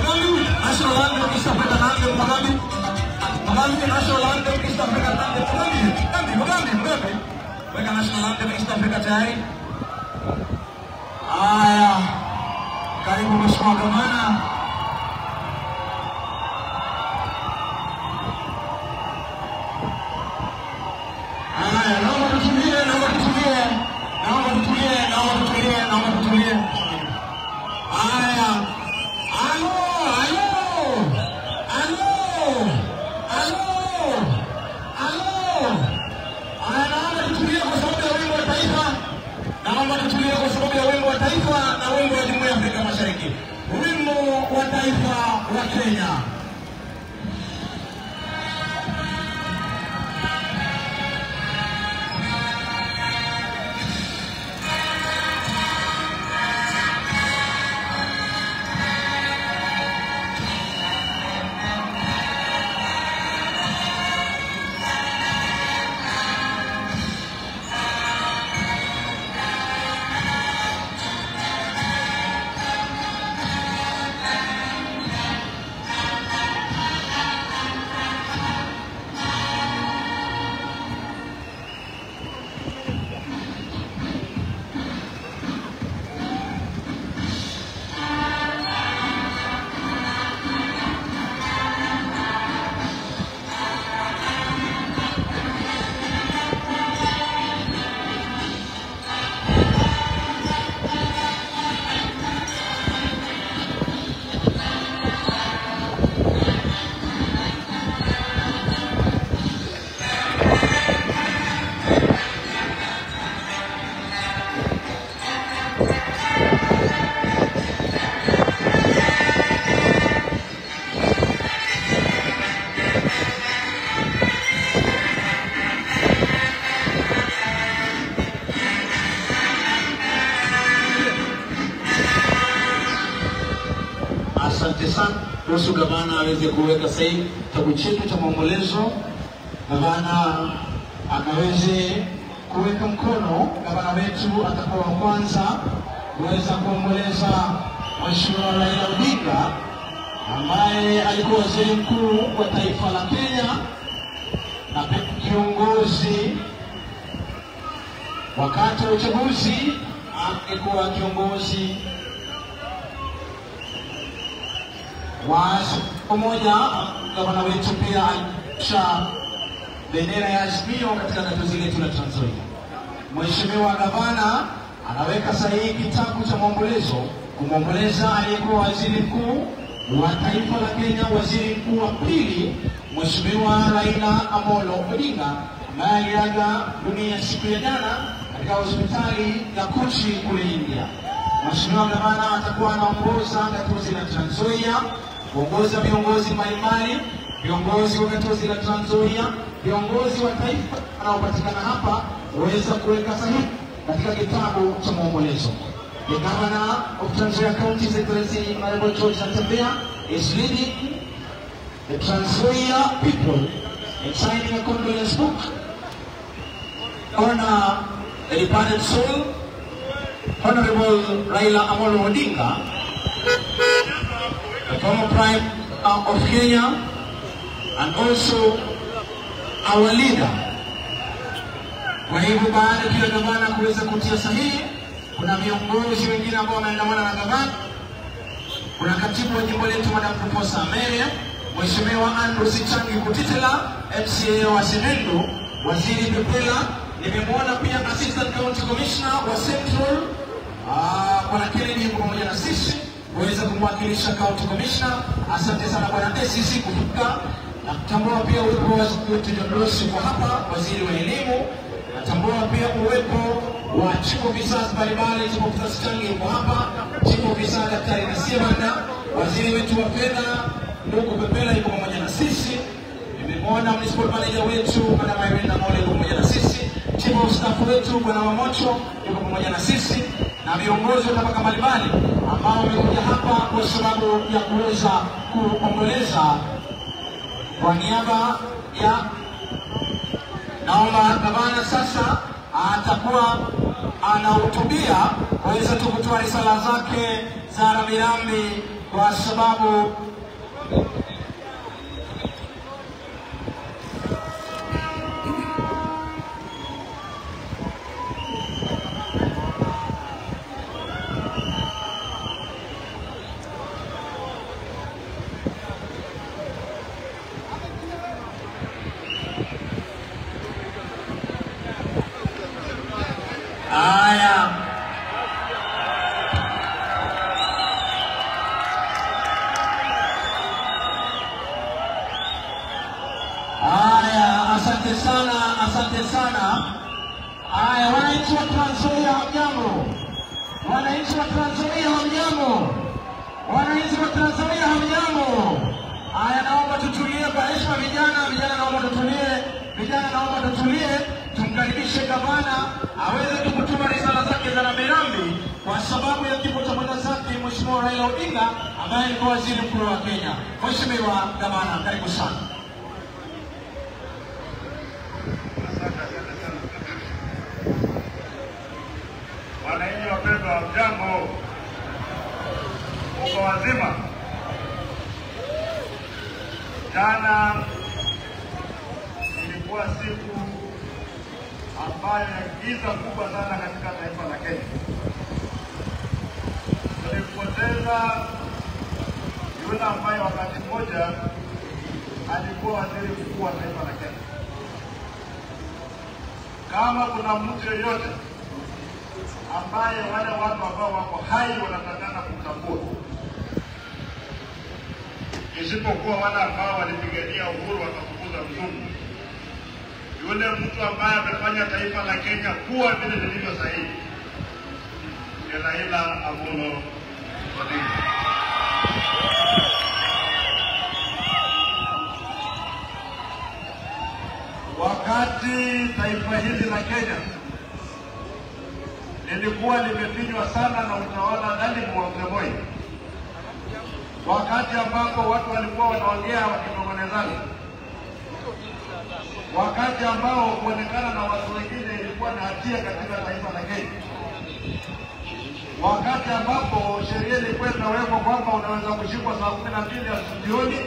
national anthem East African anthem Mugambi national anthem East African anthem Mugambi weka national anthem East Africa tayari. Haya, karibu mheshimiwa gavana. Haya, naomba tutulie. Haya, alo. Naomba tutulie kwa sababu ya wimbo wa taifa na wimbo wa Jumuiya ya Afrika Mashariki. Wimbo wa taifa wa Kenya. Asante sana. Ruhusu gavana aweze kuweka sahihi kitabu chetu cha maombolezo. Gavana akaweze kuweka mkono. Gavana wetu atakuwa wa kwanza kuweza kuomboleza Mheshimiwa Raila Odinga ambaye alikuwa waziri mkuu wa taifa la Kenya na kiongozi wakati wa uchaguzi. Alikuwa kiongozi pamoja. Gavana wetu pia alisha bendera ya Azimio katika gatuzi letu la Trans Nzoia. Mheshimiwa gavana anaweka sahihi kitabu cha maombolezo kumwomboleza aliyekuwa waziri mkuu wa taifa la Kenya, waziri mkuu wa pili, Mheshimiwa Raila Amolo Odinga ambaye aliaga dunia siku ya jana katika hospitali ya Kochi kule India. Mheshimiwa gavana atakuwa anaongoza gatuzi la Trans Nzoia, kuongoza viongozi mbalimbali, viongozi wa gatuzi la Trans Nzoia, viongozi wa taifa wanaopatikana hapa waweza kuweka sahihi katika kitabu cha maombolezo. The Governor of Trans Nzoia County, Excellency Honorable George Natembeya, is leading the Trans Nzoia people in signing a condolence book on the departed soul, Honorable Raila Amolo Odinga, the former Prime of Kenya, and also our leader. Kwa hivyo baada ya gavana kuweza kutia sahihi, kuna viongozi wengine ambao wanaandamana na gavana. Kuna katibu wa jimbo letu Madam Proposa Amelia, Mheshimiwa Andrew Sichangi Kutitela, MCA wa Senendo, Waziri Pepela. Nimemwona pia Assistant County Commissioner wa Central Bwana Kennedy pamoja na sisi waweza kumwakilisha County Commissioner. Asante sana Bwana ACC kufika. Natambua pia uwepo wa wetu John Rossi kwa hapa, waziri wa elimu. Natambua pia uwepo wa chief officers mbalimbali, chief officers Changi yuko hapa, chief officer Daktari Nasiebanda, waziri wetu wa fedha ndugu Pepela yuko pamoja na sisi. Nimemwona municipal manager wetu Madam Irene Namole yuko pamoja na sisi, chief of staff wetu Bwana Wamocho yuko pamoja na sisi, na viongozi wa tabaka mbalimbali ambao wamekuja hapa kwa sababu ya kuweza kuomboleza. Kwa niaba ya naomba gavana sasa atakuwa anahutubia waweza tu kutoa risala zake za rambirambi kwa sababu asante sana. Haya, wananchi wa Trans Nzoia hamjambo. Wananchi wa Trans Nzoia hamjambo. Wananchi wa Trans Nzoia hamjambo. Haya, naomba tutulie kwa heshima vijana naomba tutulie. Vijana naomba tutulie. Tumkaribishe gavana aweze kutuma risala zake za rambirambi kwa sababu ya kifo cha mwenzake Mheshimiwa Raila Odinga ambaye ni waziri mkuu wa Kenya. Mheshimiwa gavana, karibu sana. Wananchi wapendwa, jambo, uko wazima? Jana ilikuwa siku ambayo giza kubwa sana katika taifa la Kenya. Tulipoteza yule ambaye wakati mmoja alikuwa waziri mkuu wa taifa la Kenya. Kama kuna mtu yeyote ambaye wale watu ambao wako hai wanatakana kutambua, isipokuwa wale ambao walipigania uhuru wakafukuza mzungu, yule mtu ambaye amefanya taifa la Kenya kuwa vile lilivyo sahihi ni Raila Amolo Odinga. Wakati taifa hili la Kenya lilikuwa limefinywa sana na utawala dhalimu wa Mzee Moi, wakati ambapo watu walikuwa wanaongea wakinong'onezana, wakati ambao kuonekana na watu wengine ilikuwa na hatia katika taifa la Kenya, wakati ambapo sheria ilikuwa inawekwa kwamba unaweza kushikwa saa 12 asubuhi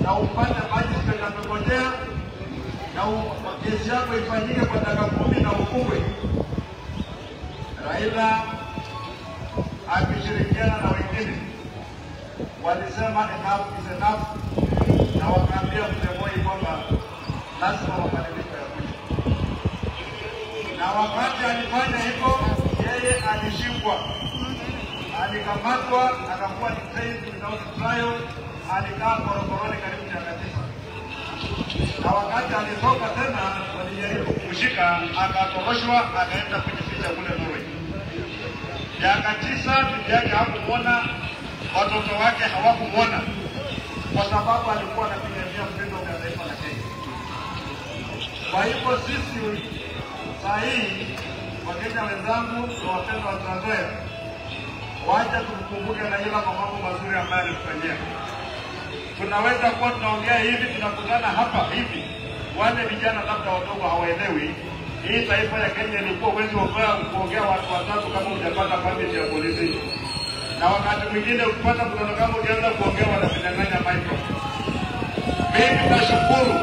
na upate magistrate amekojea na kesi yako ifanyike kwa dakika 10 na ukubwe, Raila akishirikiana na wengine walisema enough is enough, na wakaambia Mzee Moi kwamba lazima mabadiliko yakuja. Na wakati alifanya hivyo, yeye alishikwa, alikamatwa, akakuwa detained without trial, alikaa korokoroni karibu miaka 9. Na wakati alitoka tena walijaribu kumshika, akatoroshwa, akaenda kujificha kule Norway. Miaka 9 bibi yake hakumuona, watoto wake hawakumuona, kwa sababu alikuwa anapigania mpendo wa taifa la Kenya. Kwa hivyo sisi sahihi, Wakenya wenzangu na wapendwa wa Trans Nzoia, wacha tukumbuke Raila kwa mambo mazuri ambayo alitufanyia. Tunaweza kuwa tunaongea hivi, tunakutana hapa hivi, wale vijana labda wadogo hawaelewi hii taifa ya Kenya ilikuwa uwezi kuongea watu watatu kama hujapata permit ya polisi, na wakati mwingine ukipata mtoto kama ukianza kuongea wanakunyang'anya microphone. Mimi nashukuru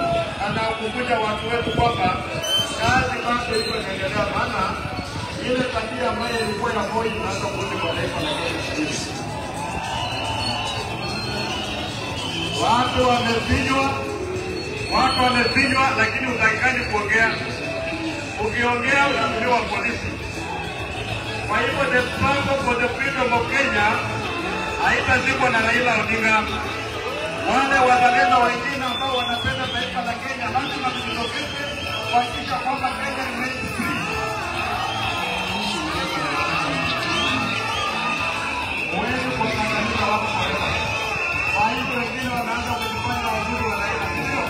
na kukuja watu wetu kwamba kazi bado iko inaendelea, maana ile tabia ambayo ilikuwa ya Moi inaanza kurudi kwa taifa la Kenya. Watu wamefinywa, lakini utakikani kuongea. Ukiongea unaambiwa polisi. Kwa hivyo the struggle for the freedom of Kenya haitazikwa na Raila Odinga. Wale wazalendo wengine ambao wanapenda taifa la Kenya lazima tujitokeze kuhakikisha kwamba Kenya remains free. Huwezi kuangamiza watu forever. Kwa hivyo wengine wanaanza kujifanya wazuri wa Raila, sio?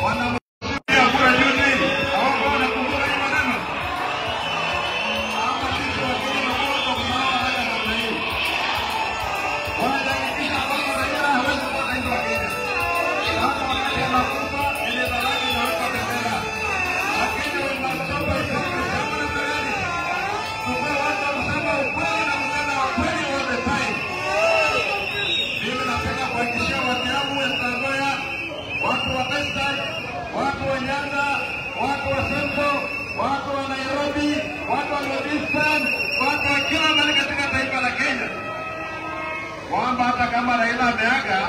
Wanamtia kura juzi. Hawako wanakumbuka hii maneno. Hapa sisi Wakenya tunapaswa kusimama haya namna hii. Wanahakikisha kwamba Raila hawezi kuwa rais wa Kenya. Hata wakati anakufa ile baraka inawekwa bendera. Lakini wanasema kwamba hata kama Raila ameaga,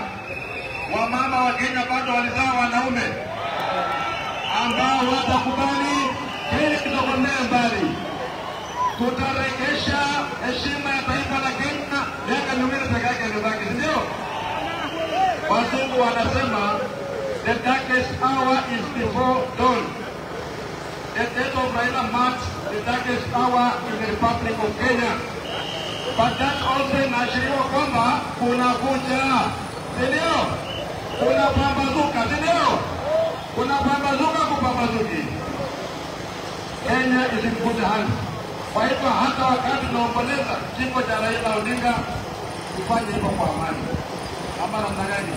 wamama wa Kenya bado walizaa wanaume ambao watakubali Kenya itokomee mbali. Tutarejesha heshima ya taifa la Kenya miaka miwili peke yake imebaki, ndio? Wazungu wanasema the darkest hour is before dawn. The death of Raila marks the darkest hour in the Republic of Kenya. But that also inaashiriwa kwamba kuna kucha, ndio? Kuna pambazuka, ndio? Kuna pambazuka kupambazuki. Kenya is in good hands. Kwa hivyo hata wakati tunaomboleza kifo cha Raila Odinga, tufanye hivyo kwa amani. Ama namna gani?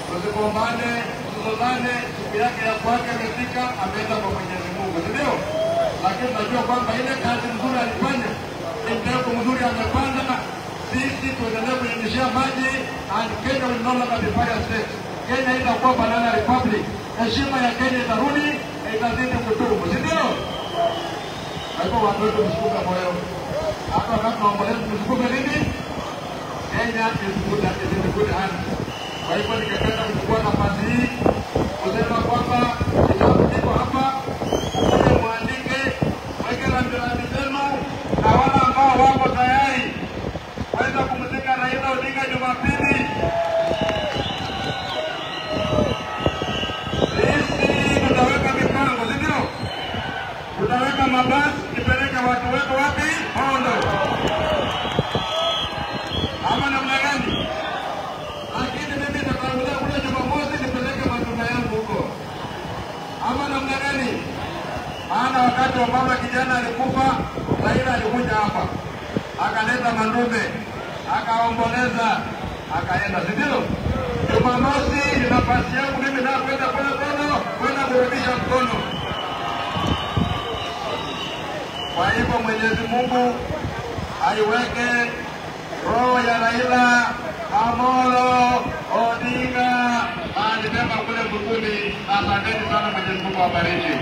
Tusigombane, tusizozane, siku yake ya kwake imefika, ameenda kwa Mwenyezi Mungu, ndio? Lakini tunajua kwamba ile kazi nzuri alifanya, mbegu mzuri amepanda, sisi tuendelee kunyunyizia maji, and Kenya will no longer be fire state. Kenya itakuwa banana republic. Heshima ya Kenya itarudi, itazidi kudumu, ndio? Kwa hivyo watu wetu msikuke moyo. Hata wakati tunaomboleza msikuke nini? Kenya is in good hands. Kwa hivyo ningependa kuchukua nafasi hii kusema kwamba kitabu kiko hapa, muandike, weke rambirambi zenu, na wale ambao wako tayari waweza kumzika Raila Odinga Jumapili. Sisi tutaweka mipango, ndio? Tutaweka mabasi ipeleke watu wetu wapi? Bondo. Ama namna gani? Lakini mimi nitatangulia kule Jumamosi nipeleke matunda yangu huko. Ama namna gani? Maana wakati wa mama kijana alikufa, Raila alikuja hapa, akaleta mandume, akaomboleza, akaenda, ndio? Jumamosi ni nafasi yangu mimi na kwenda kule Bondo, kwenda kurudisha mkono. Kwa hivyo Mwenyezi Mungu aiweke roho ya Raila Amolo Odinga alibeba kule mbinguni. Asanteni sana, Mwenyezi Mungu awabariki.